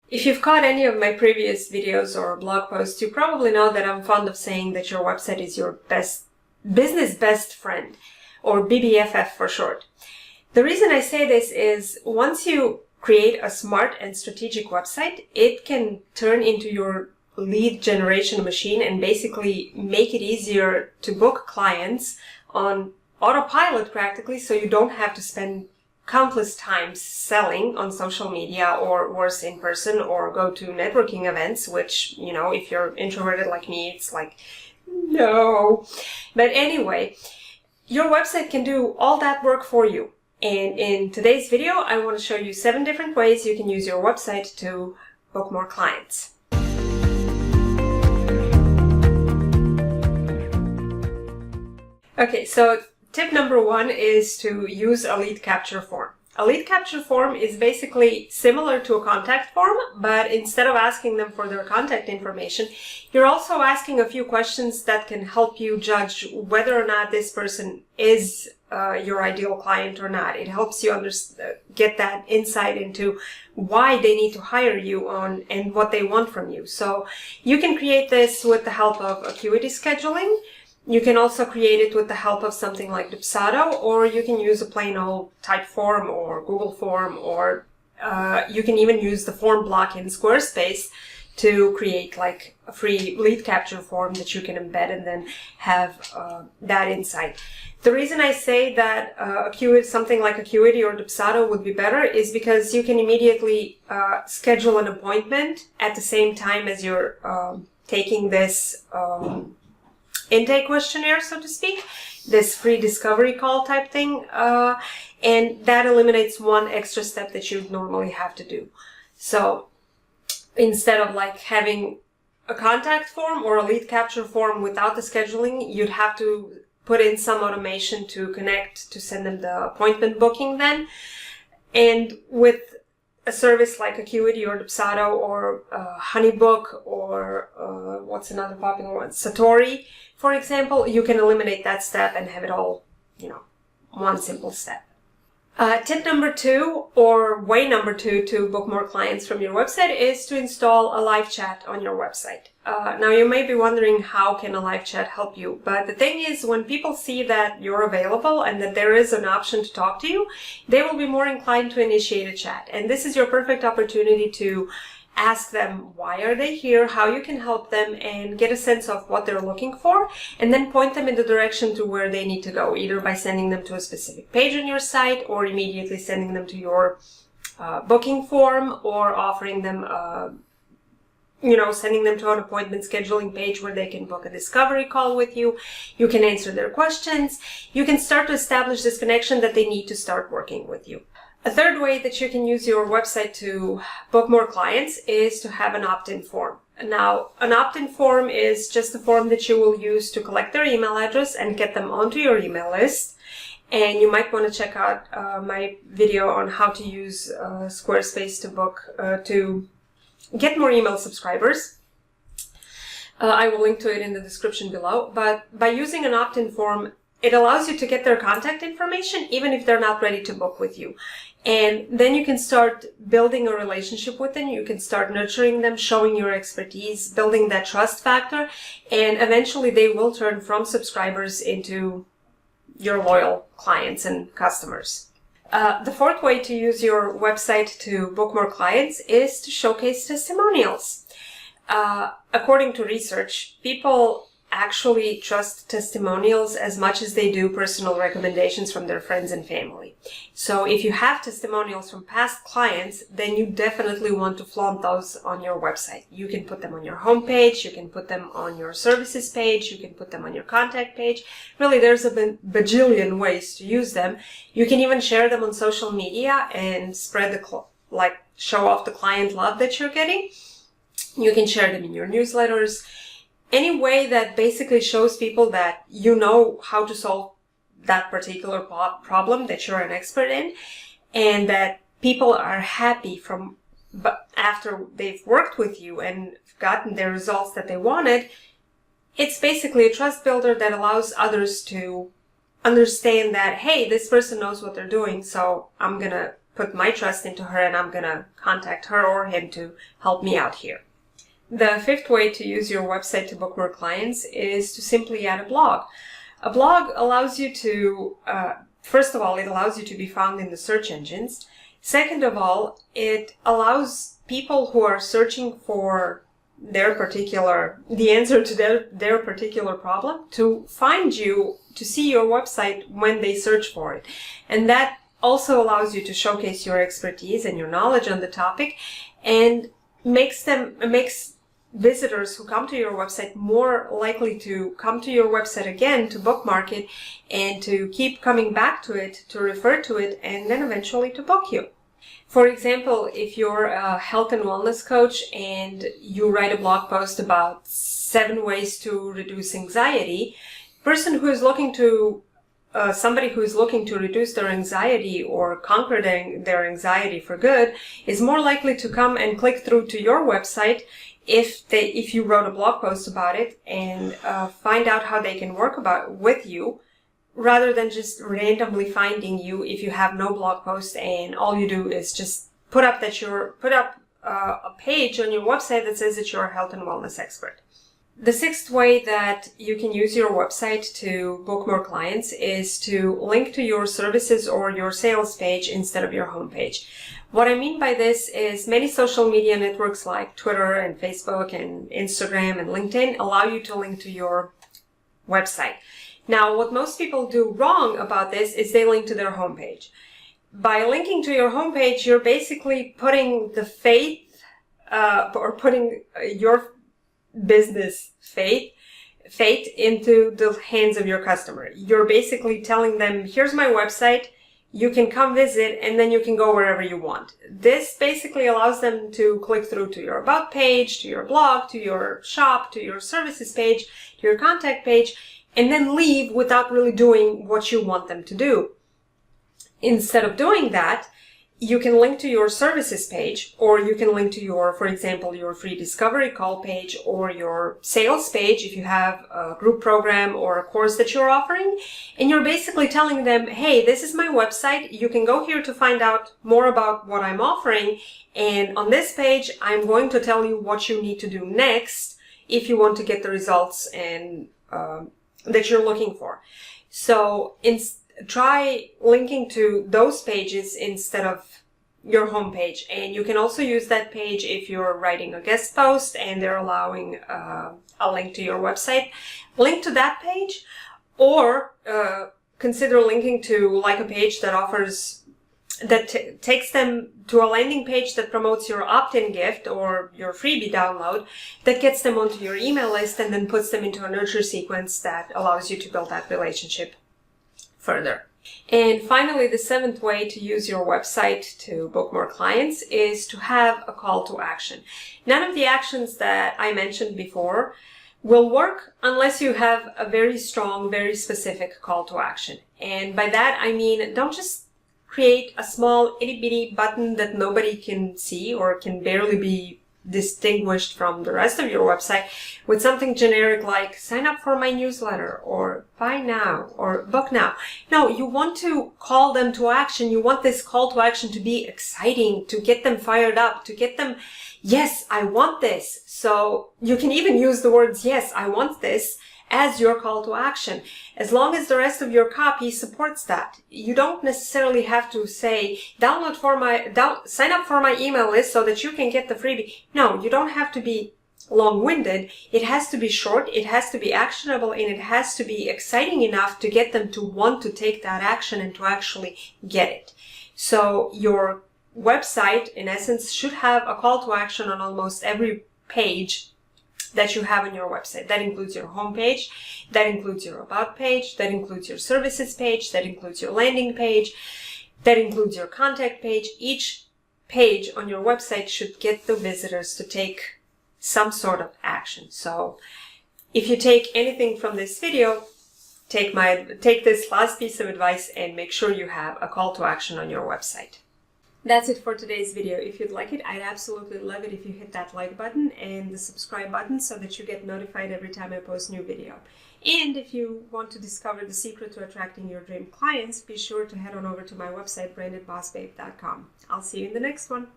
If you've caught any of my previous videos or blog posts, you probably know that I'm fond of saying that your website is your business best friend, or BBFF for short. The reason I say this is once you create a smart and strategic website, it can turn into your lead generation machine and basically make it easier to book clients on autopilot practically, so you don't have to spend countless times selling on social media, or worse, in person, or go to networking events, which, you know, if you're introverted like me, it's like, no. But anyway, your website can do all that work for you. And in today's video, I want to show you 7 different ways you can use your website to book more clients. Okay, so tip number 1 is to use a lead capture form. A lead capture form is basically similar to a contact form, but instead of asking them for their contact information, you're also asking a few questions that can help you judge whether or not this person is your ideal client or not. It helps you get that insight into why they need to hire you on and what they want from you. So you can create this with the help of Acuity scheduling. You can also create it with the help of something like Dubsado, or you can use a plain old type form or Google form, or you can even use the form block in Squarespace to create like a free lead capture form that you can embed and then have that insight. The reason I say that something like Acuity or Dubsado would be better is because you can immediately schedule an appointment at the same time as you're taking this intake questionnaire, so to speak, this free discovery call type thing, and that eliminates one extra step that you normally have to do. So instead of like having a contact form or a lead capture form without the scheduling, you'd have to put in some automation to connect to send them the appointment booking then. And with a service like Acuity or Dubsado or Honeybook or what's another popular one, Satori, for example, you can eliminate that step and have it all, one simple step. Tip number 2, or way number 2 to book more clients from your website, is to install a live chat on your website. Now you may be wondering, how can a live chat help you? But the thing is, when people see that you're available and that there is an option to talk to you, they will be more inclined to initiate a chat. And this is your perfect opportunity to ask them why are they here, how you can help them, and get a sense of what they're looking for, and then point them in the direction to where they need to go, either by sending them to a specific page on your site, or immediately sending them to your booking form, or offering them sending them to an appointment scheduling page where they can book a discovery call with you. You can answer their questions. You can start to establish this connection that they need to start working with you. A third way that you can use your website to book more clients is to have an opt-in form. Now, an opt-in form is just a form that you will use to collect their email address and get them onto your email list. And you might want to check out my video on how to use Squarespace to get more email subscribers. I will link to it in the description below. But by using an opt-in form, it allows you to get their contact information even if they're not ready to book with you. And then you can start building a relationship with them. You can start nurturing them, showing your expertise, building that trust factor, and eventually they will turn from subscribers into your loyal clients and customers. The fourth way to use your website to book more clients is to showcase testimonials. According to research, people actually trust testimonials as much as they do personal recommendations from their friends and family. So if you have testimonials from past clients, then you definitely want to flaunt those on your website. You can put them on your homepage, you can put them on your services page, you can put them on your contact page. Really, there's a bajillion ways to use them. You can even share them on social media and spread show off the client love that you're getting. You can share them in your newsletters. Any way that basically shows people that you know how to solve that particular problem that you're an expert in, and that people are happy after they've worked with you and gotten the results that they wanted. It's basically a trust builder that allows others to understand that, hey, this person knows what they're doing, so I'm gonna put my trust into her and I'm going to contact her or him to help me out here. The fifth way to use your website to book more clients is to simply add a blog. A blog allows you to, first of all, it allows you to be found in the search engines. Second of all, it allows people who are searching for the answer to their particular problem to find you, to see your website when they search for it. And that also allows you to showcase your expertise and your knowledge on the topic, and makes visitors who come to your website more likely to come to your website again, to bookmark it, and to keep coming back to it, to refer to it, and then eventually to book you. For example, if you're a health and wellness coach and you write a blog post about 7 ways to reduce anxiety, somebody who is looking to reduce their anxiety or conquer their anxiety for good is more likely to come and click through to your website if you wrote a blog post about it and find out how they can work with you, rather than just randomly finding you if you have no blog post and all you do is just put up a page on your website that says that you're a health and wellness expert. The sixth way that you can use your website to book more clients is to link to your services or your sales page instead of your homepage. What I mean by this is many social media networks like Twitter and Facebook and Instagram and LinkedIn allow you to link to your website. Now, what most people do wrong about this is they link to their homepage. By linking to your homepage, you're basically putting the faith, or putting your business fate into the hands of your customer. You're basically telling them, here's my website, you can come visit, and then you can go wherever you want. This basically allows them to click through to your about page, to your blog, to your shop, to your services page, to your contact page, and then leave without really doing what you want them to do. Instead of doing that, you can link to your services page, or you can link to for example, your free discovery call page or your sales page if you have a group program or a course that you're offering. And you're basically telling them, hey, this is my website. You can go here to find out more about what I'm offering. And on this page, I'm going to tell you what you need to do next if you want to get the results and that you're looking for. So try linking to those pages instead of your homepage. And you can also use that page if you're writing a guest post and they're allowing a link to your website. Link to that page, or consider linking to like a page that takes them to a landing page that promotes your opt-in gift or your freebie download, that gets them onto your email list and then puts them into a nurture sequence that allows you to build that relationship further. And finally, the seventh way to use your website to book more clients is to have a call to action. None of the actions that I mentioned before will work unless you have a very strong, very specific call to action. And by that, I mean, don't just create a small itty-bitty button that nobody can see or can barely be distinguished from the rest of your website with something generic like sign up for my newsletter or buy now or book now. No, you want to call them to action. You want this call to action to be exciting, to get them fired up, to get them, yes, I want this. So you can even use the words, yes, I want this, as your call to action, as long as the rest of your copy supports that. You don't necessarily have to say, sign up for my email list so that you can get the freebie. No, you don't have to be long-winded. It has to be short, it has to be actionable, and it has to be exciting enough to get them to want to take that action and to actually get it. So your website, in essence, should have a call to action on almost every page that you have on your website. That includes your homepage, that includes your about page, that includes your services page, that includes your landing page, that includes your contact page. Each page on your website should get the visitors to take some sort of action. So if you take anything from this video, take this last piece of advice and make sure you have a call to action on your website. That's it for today's video. If you'd like it, I'd absolutely love it if you hit that like button and the subscribe button so that you get notified every time I post new video. And if you want to discover the secret to attracting your dream clients, be sure to head on over to my website, brandedbossbabe.com. I'll see you in the next one.